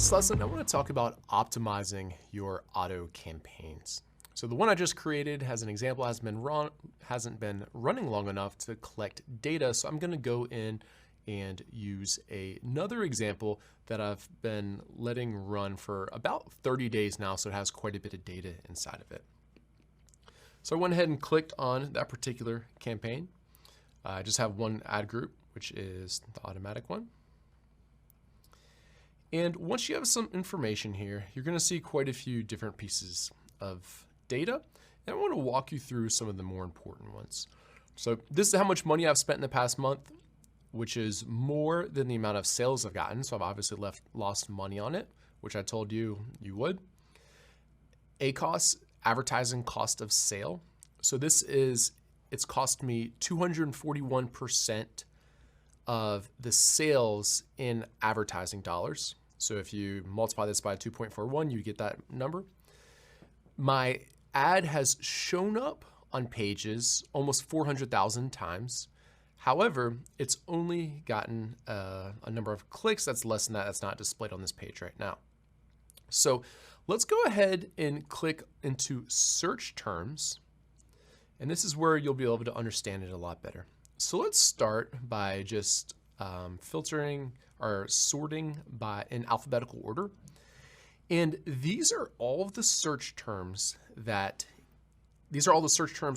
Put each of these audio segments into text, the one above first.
this lesson, I want to talk about optimizing your auto campaigns. So the one I just created has an example hasn't been running long enough to collect data. So I'm going to go in and use another example that I've been letting run for about 30 days now. So it has quite a bit of data inside of it. So I went ahead and clicked on that particular campaign. I just have one ad group, which is the automatic one. And once you have some information here, you're going to see quite a few different pieces of data. And I want to walk you through some of the more important ones. So this is how much money I've spent in the past month, which is more than the amount of sales I've gotten. So I've obviously lost money on it, which I told you would. ACoS, advertising cost of sale. So it's cost me 241% of the sales in advertising dollars. So if you multiply this by 2.41, you get that number. My ad has shown up on pages almost 400,000 times. However, it's only gotten a number of clicks that's less than that. That's not displayed on this page right now. So let's go ahead and click into search terms. And this is where you'll be able to understand it a lot better. So let's start by just filtering or sorting in alphabetical order. And these are all of the search terms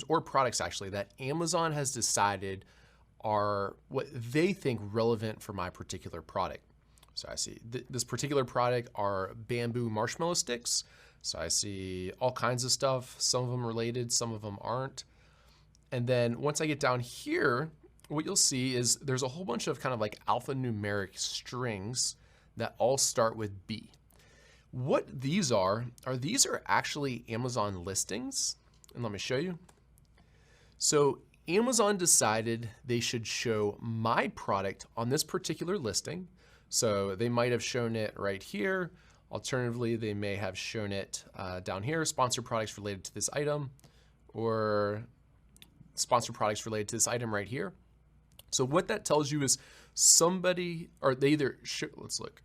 or products actually that Amazon has decided are what they think relevant for my particular product. So I see this particular product are bamboo marshmallow sticks. So I see all kinds of stuff, some of them related, some of them aren't. And then once I get down here, what you'll see is there's a whole bunch of kind of like alphanumeric strings that all start with B. What these are actually Amazon listings. And let me show you. So Amazon decided they should show my product on this particular listing. So they might have shown it right here. Alternatively, they may have shown it down here, sponsored products related to this item, or sponsored products related to this item right here. So what that tells you is somebody, or they either show, let's look.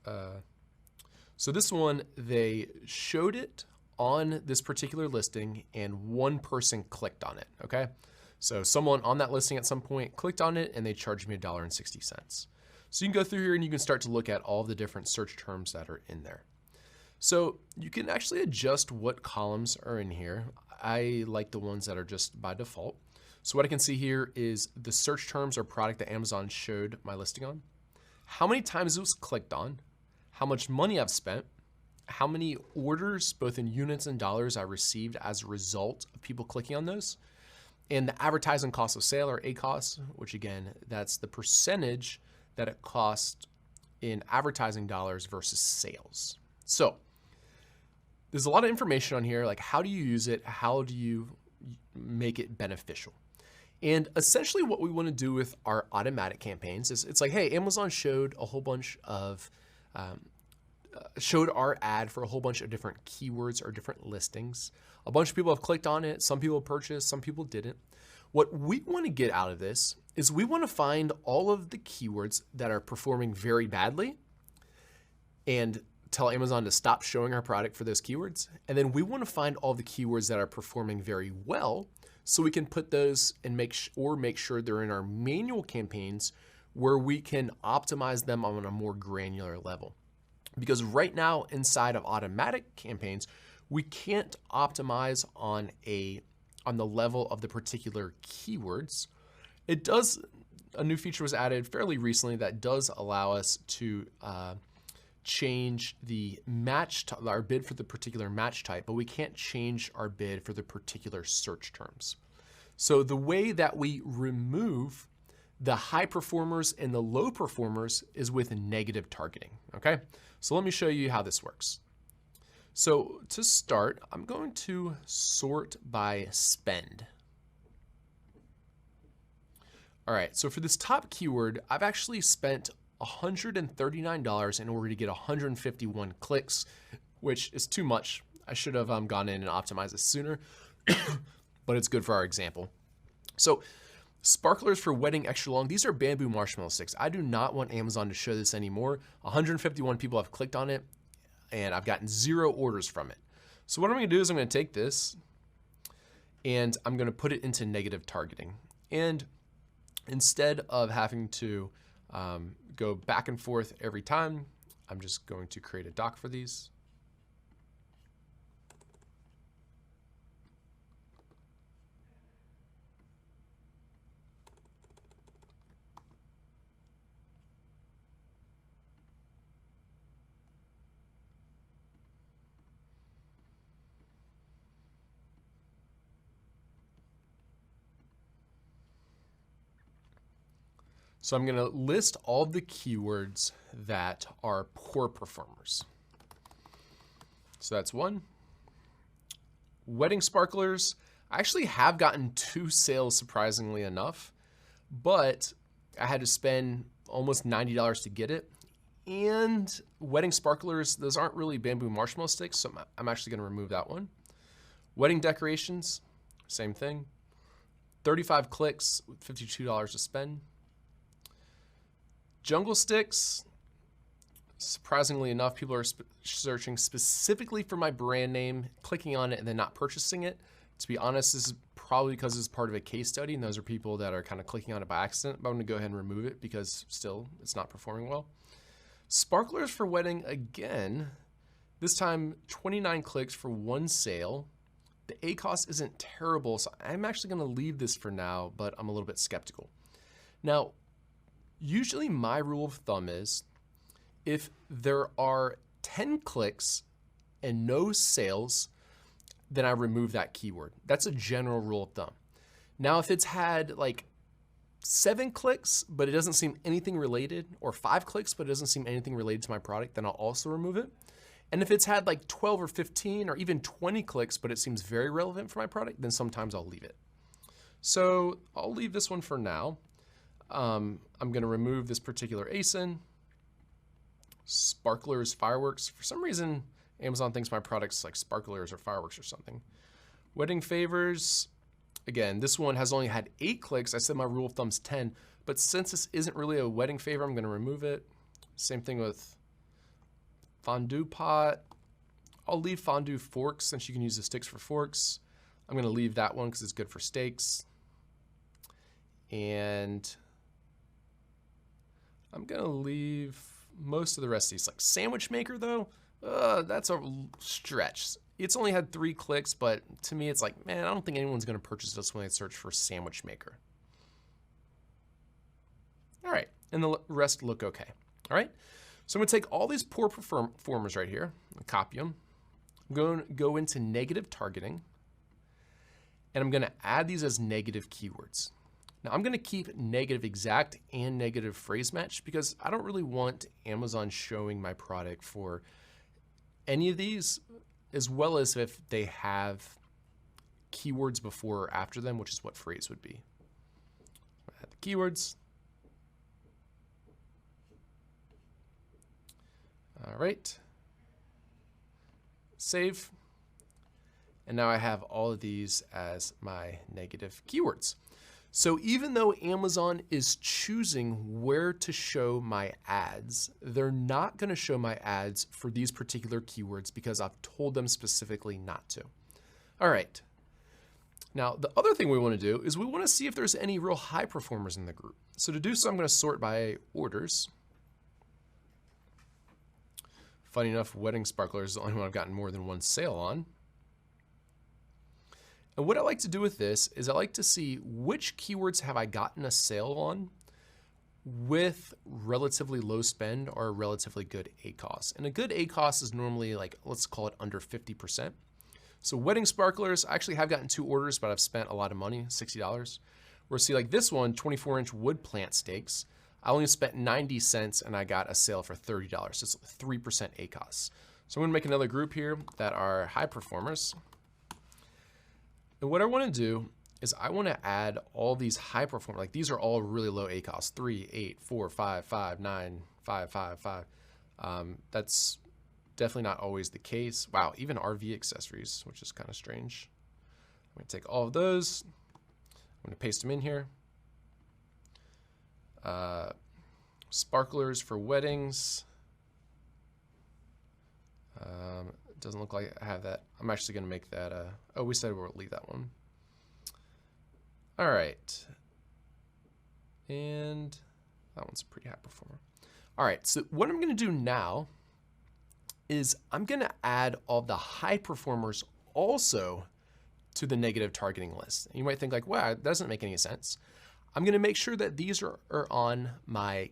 So this one, they showed it on this particular listing and one person clicked on it, okay? So someone on that listing at some point clicked on it and they charged me $1.60. So you can go through here and you can start to look at all the different search terms that are in there. So you can actually adjust what columns are in here. I like the ones that are just by default. So what I can see here is the search terms or product that Amazon showed my listing on, how many times it was clicked on, how much money I've spent, how many orders, both in units and dollars, I received as a result of people clicking on those, and the advertising cost of sale or ACoS, which again, that's the percentage that it cost in advertising dollars versus sales. So there's a lot of information on here, like how do you use it? How do you make it beneficial? And essentially what we want to do with our automatic campaigns is it's like, hey, Amazon showed a whole bunch of, showed our ad for a whole bunch of different keywords or different listings. A bunch of people have clicked on it. Some people purchased, some people didn't. What we want to get out of this is we want to find all of the keywords that are performing very badly and tell Amazon to stop showing our product for those keywords. And then we want to find all the keywords that are performing very well so we can put those and make sure they're in our manual campaigns where we can optimize them on a more granular level. Because right now inside of automatic campaigns, we can't optimize on the level of the particular keywords. A new feature was added fairly recently that does allow us to change our bid for the particular match type, but we can't change our bid for the particular search terms. So the way that we remove the high performers and the low performers is with negative targeting, okay? So let me show you how this works. So to start, I'm going to sort by spend. All right, so for this top keyword, I've actually spent $139 in order to get 151 clicks, which is too much. I should have gone in and optimized this sooner, but it's good for our example. So sparklers for wedding extra long, these are bamboo marshmallow sticks. I do not want Amazon to show this anymore. 151 people have clicked on it. and I've gotten 0 orders from it. So what I'm gonna do is I'm gonna take this and I'm gonna put it into negative targeting. And instead of having to go back and forth every time, I'm just going to create a doc for these. So I'm going to list all the keywords that are poor performers. So that's 1. Wedding sparklers. I actually have gotten 2 sales surprisingly enough, but I had to spend almost $90 to get it. And wedding sparklers, those aren't really bamboo marshmallow sticks, so I'm actually going to remove that one. Wedding decorations, same thing. 35 clicks, $52 to spend. Jungle sticks, surprisingly enough, people are searching specifically for my brand name, clicking on it and then not purchasing it. To be honest, this is probably because it's part of a case study and those are people that are kind of clicking on it by accident, but I'm gonna go ahead and remove it because still it's not performing well. Sparklers for wedding, again, this time 29 clicks for 1 sale. The ACoS isn't terrible, so I'm actually gonna leave this for now, but I'm a little bit skeptical. Now, usually my rule of thumb is if there are 10 clicks and no sales, then I remove that keyword. That's a general rule of thumb. Now, if it's had like 7 clicks, but it doesn't seem anything related, or 5 clicks, but it doesn't seem anything related to my product, then I'll also remove it. And if it's had like 12 or 15 or even 20 clicks, but it seems very relevant for my product, then sometimes I'll leave it. So I'll leave this one for now. I'm going to remove this particular ASIN. Sparklers, fireworks. For some reason, Amazon thinks my product's like sparklers or fireworks or something. Wedding favors. Again, this one has only had 8 clicks. I said my rule of thumb's 10, but since this isn't really a wedding favor, I'm going to remove it. Same thing with fondue pot. I'll leave fondue forks since you can use the sticks for forks. I'm going to leave that one because it's good for steaks. And I'm gonna leave most of the rest of these. Like sandwich maker though, that's a stretch. It's only had 3 clicks, but to me it's like, man, I don't think anyone's gonna purchase this when they search for sandwich maker. All right, and the rest look okay. All right, so I'm gonna take all these poor performers right here and copy them. I'm going to go into negative targeting, and I'm gonna add these as negative keywords. Now I'm gonna keep negative exact and negative phrase match because I don't really want Amazon showing my product for any of these, as well as if they have keywords before or after them, which is what phrase would be. Add the keywords. All right. Save. And now I have all of these as my negative keywords. So even though Amazon is choosing where to show my ads, they're not going to show my ads for these particular keywords because I've told them specifically not to. All right. Now, the other thing we want to do is we want to see if there's any real high performers in the group. So to do so, I'm going to sort by orders. Funny enough, wedding sparkler is the only one I've gotten more than 1 sale on. And what I like to do with this is I like to see which keywords have I gotten a sale on with relatively low spend or a relatively good ACoS. And a good ACoS is normally like, let's call it under 50%. So wedding sparklers, I actually have gotten 2 orders, but I've spent a lot of money, $60. Where see like this one, 24-inch wood plant stakes, I only spent 90 cents and I got a sale for $30. It's 3% ACoS. So I'm gonna make another group here that are high performers. And what I want to do is I want to add all these high performers. Like these are all really low ACoS, 3, 8, 4, 5, 5, 9, 5, 5, 5. That's definitely not always the case. Wow, even RV accessories, which is kind of strange. I'm going to take all of those. I'm going to paste them in here. Sparklers for weddings. It doesn't look like I have that. I'm actually going to make that. Oh, we said we'll leave that one. All right. And that one's a pretty high performer. All right, so what I'm going to do now is I'm going to add all the high performers also to the negative targeting list. And you might think like, wow, that doesn't make any sense. I'm going to make sure that these are on my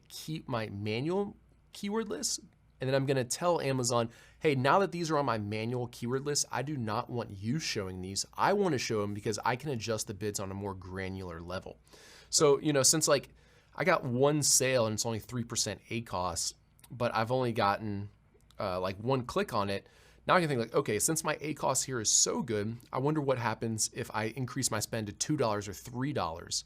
manual keyword list. And then I'm going to tell Amazon, hey, now that these are on my manual keyword list, I do not want you showing these. I want to show them because I can adjust the bids on a more granular level. So, you know, since like I got one sale and it's only 3% ACoS, but I've only gotten like one click on it. Now I can think like, okay, since my ACoS here is so good, I wonder what happens if I increase my spend to $2 or $3.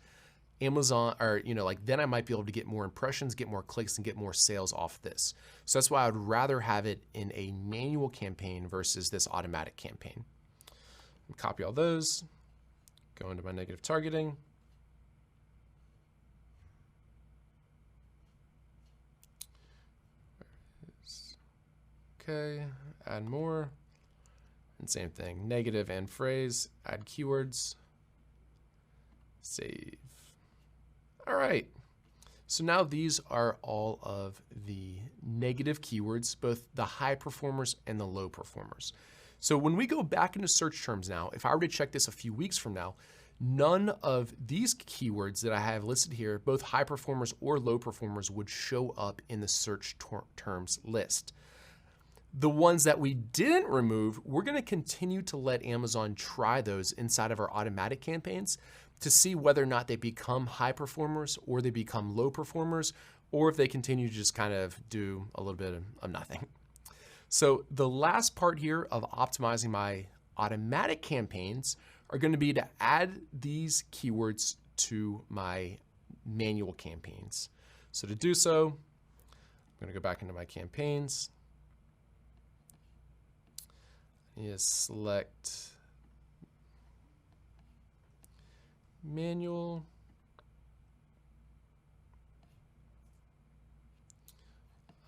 Amazon, or you know, like then I might be able to get more impressions, get more clicks, and get more sales off this. So that's why I would rather have it in a manual campaign versus this automatic campaign. Copy all those, go into my negative targeting. Okay, add more, and same thing, negative and phrase, add keywords, save. All right, so now these are all of the negative keywords, both the high performers and the low performers. So when we go back into search terms now, if I were to check this a few weeks from now, none of these keywords that I have listed here, both high performers or low performers, would show up in the search terms list. The ones that we didn't remove, we're going to continue to let Amazon try those inside of our automatic campaigns to see whether or not they become high performers or they become low performers, or if they continue to just kind of do a little bit of nothing. So the last part here of optimizing my automatic campaigns are going to be to add these keywords to my manual campaigns. So to do so, I'm going to go back into my campaigns. You select manual.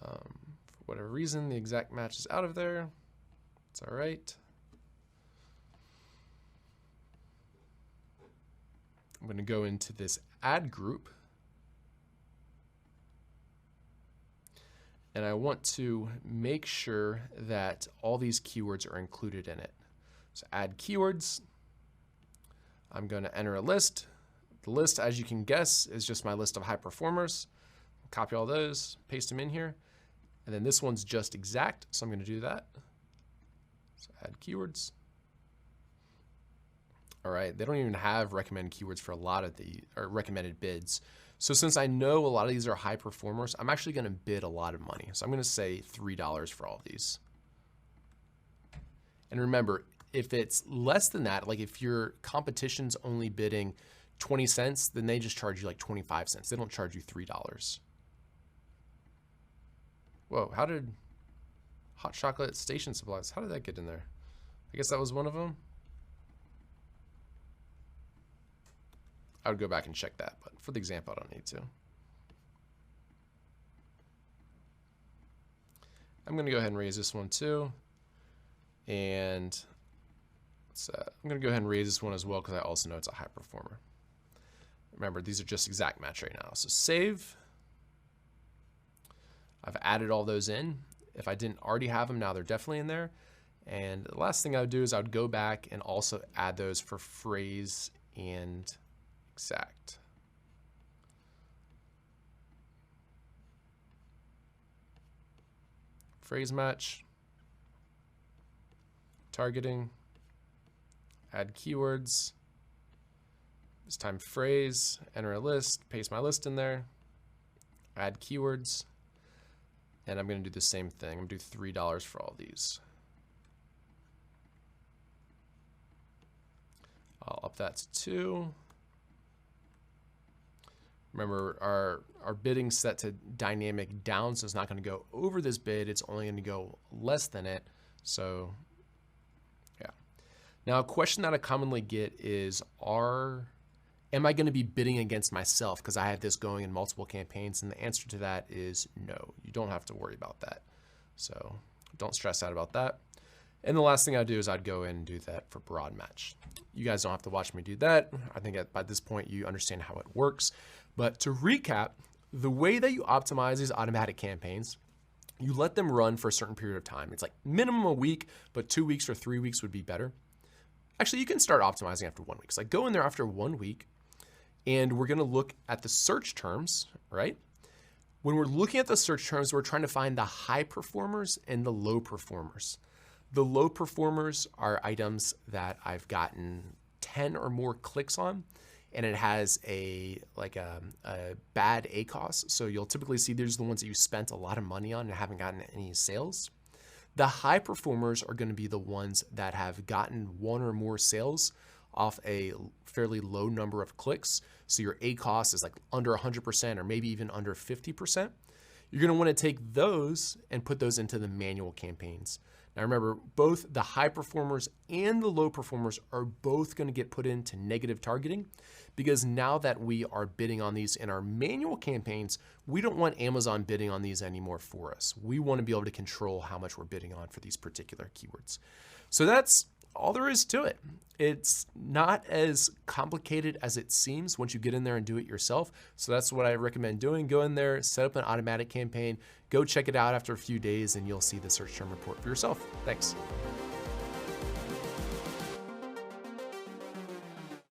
For whatever reason, the exact match is out of there. It's all right. I'm going to go into this ad group. And I want to make sure that all these keywords are included in it. So add keywords. I'm going to enter a list. The list, as you can guess, is just my list of high performers. Copy all those, paste them in here. And then this one's just exact, so I'm going to do that. So add keywords. All right, they don't even have recommended keywords for a lot of the recommended bids. So since I know a lot of these are high performers, I'm actually going to bid a lot of money. So I'm going to say $3 for all of these. And remember, if it's less than that, like if your competition's only bidding 20 cents, then they just charge you like 25 cents. They don't charge you $3. Whoa, how did hot chocolate station supplies, how did that get in there? I guess that was one of them. I would go back and check that, but for the example, I don't need to. I'm going to go ahead and raise this one too. And I'm going to go ahead and raise this one as well because I also know it's a high performer. Remember, these are just exact match right now. So save. I've added all those in. If I didn't already have them, now they're definitely in there. And the last thing I would do is I would go back and also add those for phrase and exact. Phrase match, targeting, add keywords. This time phrase, enter a list, paste my list in there, add keywords, and I'm going to do the same thing. I'm going to do $3 for all these. I'll up that to 2. Remember, our bidding's set to dynamic down, so it's not going to go over this bid. It's only going to go less than it. So, yeah. Now, a question that I commonly get is, am I going to be bidding against myself because I have this going in multiple campaigns? And the answer to that is no. You don't have to worry about that. So, Don't stress out about that. And the last thing I'd do is I'd go in and do that for broad match. You guys don't have to watch me do that. I think by this point you understand how it works. But to recap, the way that you optimize these automatic campaigns, you let them run for a certain period of time. It's like minimum a week, but 2 weeks or 3 weeks would be better. Actually, you can start optimizing after 1 week. So like go in there after 1 week, and we're gonna look at the search terms, right? When we're looking at the search terms, we're trying to find the high performers and the low performers. The low performers are items that I've gotten 10 or more clicks on, and it has a bad ACoS. So you'll typically see these are the ones that you spent a lot of money on and haven't gotten any sales. The high performers are going to be the ones that have gotten 1 or more sales off a fairly low number of clicks. So your ACoS is like under 100% or maybe even under 50%. You're going to want to take those and put those into the manual campaigns. Now remember, both the high performers and the low performers are both going to get put into negative targeting, because now that we are bidding on these in our manual campaigns, we don't want Amazon bidding on these anymore for us. We want to be able to control how much we're bidding on for these particular keywords. So that's all there is to it. It's not as complicated as it seems once you get in there and do it yourself. So that's what I recommend doing. Go in there, set up an automatic campaign, go check it out after a few days, and you'll see the search term report for yourself. Thanks.